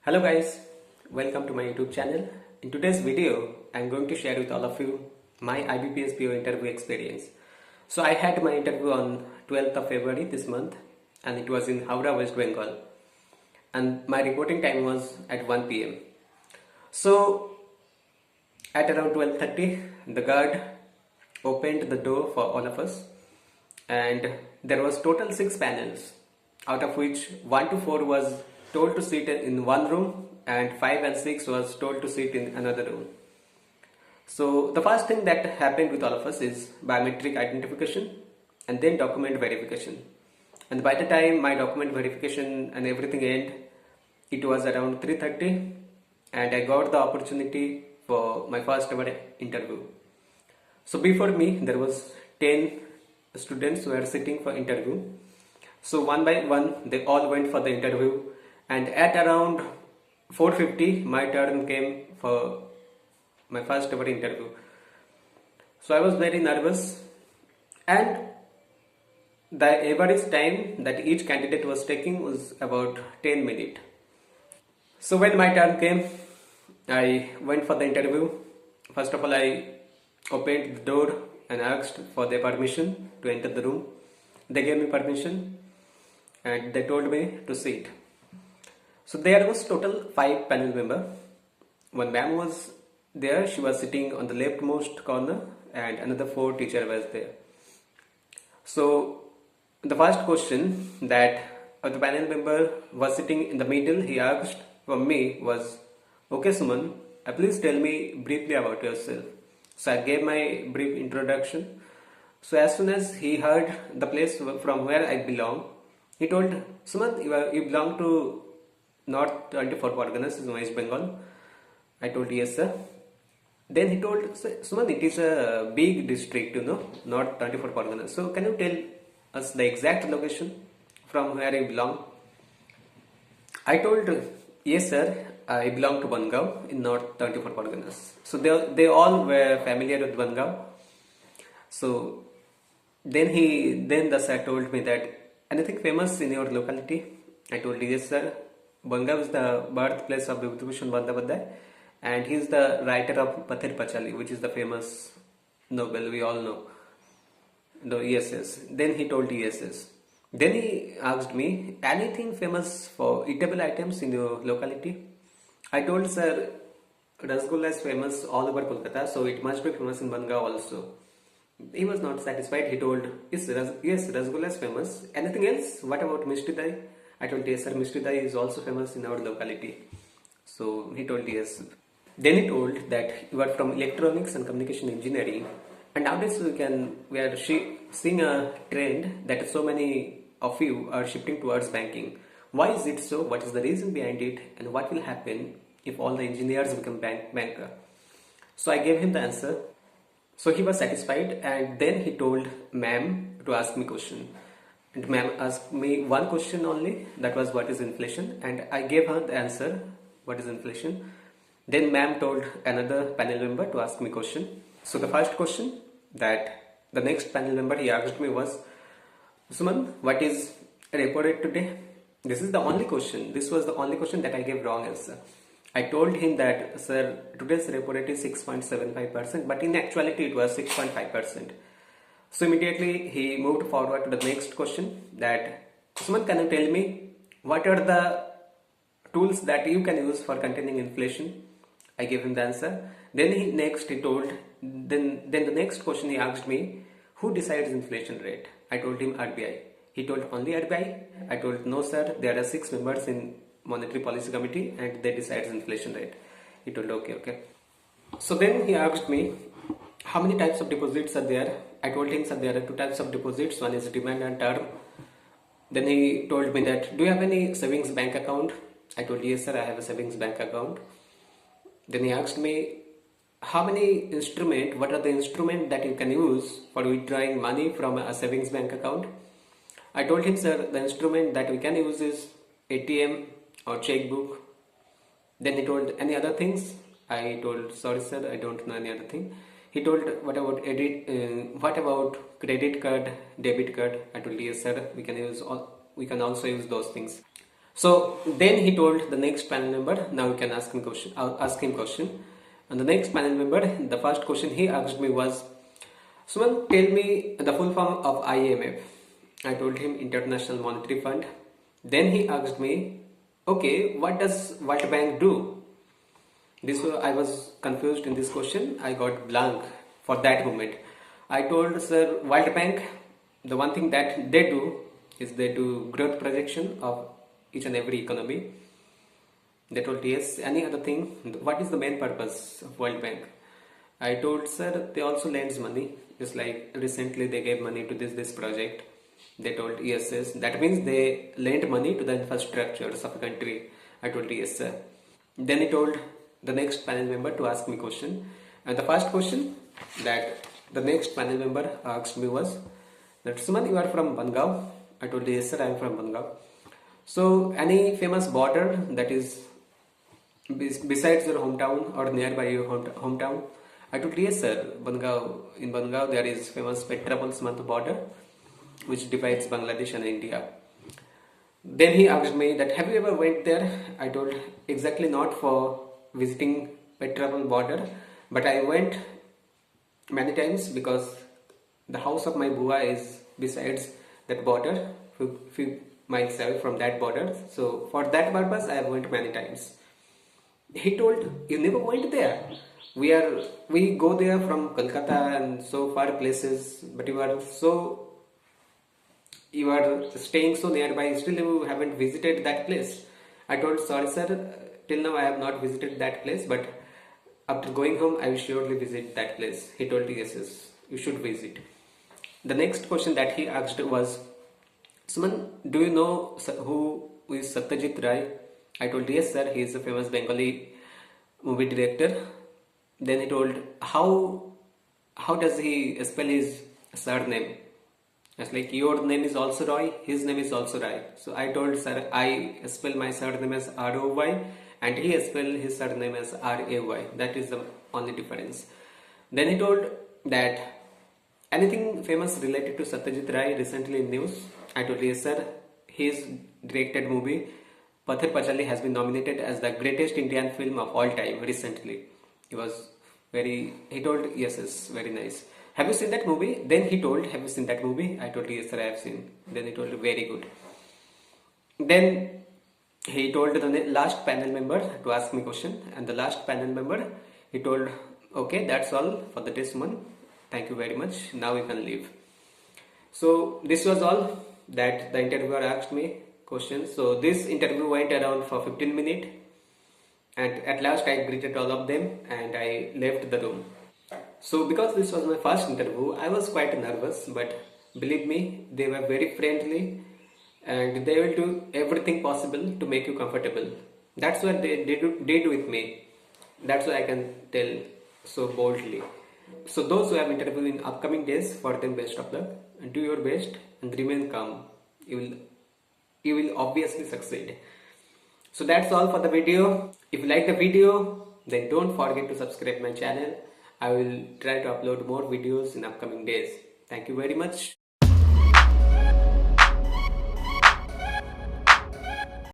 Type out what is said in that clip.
Hello guys, welcome to my YouTube channel. In today's video, I'm going to share with all of you my IBSP interview experience. So I had my interview on 12th of February this month and it was in Howrah, West Bengal. And my reporting time was at 1 p.m. So at around 12:30, the guard opened the door for all of us and there was total 6 panels, out of which 1 to 4 was told to sit in one room and 5 and 6 was told to sit in another room. So the first thing that happened with all of us is biometric identification and then document verification. And by the time my document verification and everything ended, it was around 3:30 and I got the opportunity for my first ever interview. So before me there was 10 students who were sitting for interview. So one by one they all went for the interview and at around 4:50 my turn came for my first ever interview. So I was very nervous and the average time that each candidate was taking was about 10 minutes. So when my turn came, I went for the interview. First of all, I opened the door and asked for their permission to enter the room. They gave me permission and they told me to sit. So there was total 5 panel members. One ma'am was there, she was sitting on the leftmost corner and another 4 teacher was there. So the first question that the panel member was sitting in the middle, he asked from me was, "Okay Suman, please tell me briefly about yourself." So I gave my brief introduction. So as soon as he heard the place from where I belong, he told, "Suman, you belong to North 24 Parganas in West Bengal." I told, "Yes sir." Then he told, "Suman, it is a big district, North 24 Parganas. So can you tell us the exact location from where you belong?" I told, "Yes sir, I belong to Bangav in North 24 Parganas." So they all were familiar with Bangav. So then the sir told me that, "Anything famous in your locality?" I told, "Yes sir, Bangav is the birthplace of Vibhushan Bandyopadhyay and he is the writer of Pathir Pachali, which is the famous novel we all know." No, yes, yes. Then he told yes, yes. Then he asked me, "Anything famous for eatable items in your locality?" I told, "Sir, Rasgulla is famous all over Kolkata, so it must be famous in Bangav also." He was not satisfied. He told, yes, Rasgulla is famous. Anything else? What about Mishti Dai?" I told, "Yes, sir, Mishti Dai is also famous in our locality." So he told yes. Then he told that you are from electronics and communication engineering, and nowadays we are seeing a trend that so many of you are shifting towards banking. Why is it so? What is the reason behind it? And what will happen if all the engineers become banker? So I gave him the answer. So he was satisfied and then he told ma'am to ask me question. And ma'am asked me one question only, that was what is inflation, and I gave her the answer, what is inflation. Then ma'am told another panel member to ask me question. So the first question that the next panel member he asked me was, "Suman, what is repo rate today?" This is the only question. This was the only question that I gave wrong answer. I told him that, "Sir, today's repo rate is 6.75%, but in actuality it was 6.5%. So immediately he moved forward to the next question that, "Suman, can you tell me what are the tools that you can use for containing inflation?" I gave him the answer. Then the next question he asked me, "Who decides inflation rate?" I told him RBI. He told, "Only RBI?" I told, "No sir, there are 6 members in monetary policy committee and they decide inflation rate." He told, okay. So then he asked me, "How many types of deposits are there?" I told him, "Sir, there are 2 types of deposits. One is demand and term." Then he told me that, "Do you have any savings bank account?" I told, "Yes sir, I have a savings bank account." Then he asked me, what are the instruments that you can use for withdrawing money from a savings bank account?" I told him, "Sir, the instrument that we can use is ATM or checkbook." Then he told, "Any other things?" I told, "Sorry sir, I don't know any other thing." He told, what about credit card, debit card?" I told, "Yes sir, we can also use those things." So then he told the next panel member, now you can ask him question. I'll ask him question. And the next panel member, the first question he asked me was, Suman, tell me the full form of IMF. I told him International Monetary Fund. Then he asked me, okay, what does World Bank do? I was confused in this question. I got blank for that moment. I told sir, World Bank, the one thing that they do is they do growth projection of each and every economy. They told yes. Any other thing? What is the main purpose of World Bank? I told sir, they also lends money. Just like recently they gave money to this project. They told yes, yes. That means they lent money to the infrastructures of a country. I told yes, sir. Then he told the next panel member to ask me question. And the first question that the next panel member asked me was that, Suman, you are from Bangav? I told yes, sir, I am from Bangav. So any famous border that is besides your hometown or nearby your hometown? I told yes, sir. In Bangav there is famous Petrapalsmant border which divides Bangladesh and India. Then he asked me that, have you ever went there? I told exactly not for visiting Petrapal border, but I went many times because the house of my bua is besides that border, few miles away from that border. So for that purpose I went many times. He told, you never went there. We go there from Kolkata and so far places, but you are staying so nearby, still you haven't visited that place. I told, sorry sir, till now I have not visited that place, but after going home I will surely visit that place. He told, yes, yes, you should visit. The next question that he asked was, Suman, do you know who is Satyajit Ray? I told, yes sir, he is a famous Bengali movie director. Then he told, how does he spell his surname? It's like, your name is also Roy, his name is also Roy. So I told sir, I spell my surname as R-O-Y and he spell his surname as R-A-Y. That is the only difference. Then he told that anything famous related to Satyajit Ray recently in news? I told yes sir, his directed movie Pather Pachali has been nominated as the greatest Indian film of all time recently. He told yes, yes, very nice. Have you seen that movie? Then he told, have you seen that movie? I told yes sir, I have seen. Then he told very good. Then he told the last panel member to ask me question, and the last panel member, he told, okay, that's all for the test one. Thank you very much. Now you can leave. So this was all that the interviewer asked me questions. So this interview went around for 15 minutes, and at last I greeted all of them and I left the room. So because this was my first interview, I was quite nervous, but believe me, they were very friendly and they will do everything possible to make you comfortable. That's what they did with me. That's why I can tell so boldly. So those who have interviewed in upcoming days, for them best of luck, and do your best and remain calm. You will obviously succeed. So that's all for the video. If you like the video, then don't forget to subscribe my channel. I will try to upload more videos in upcoming days. Thank you very much.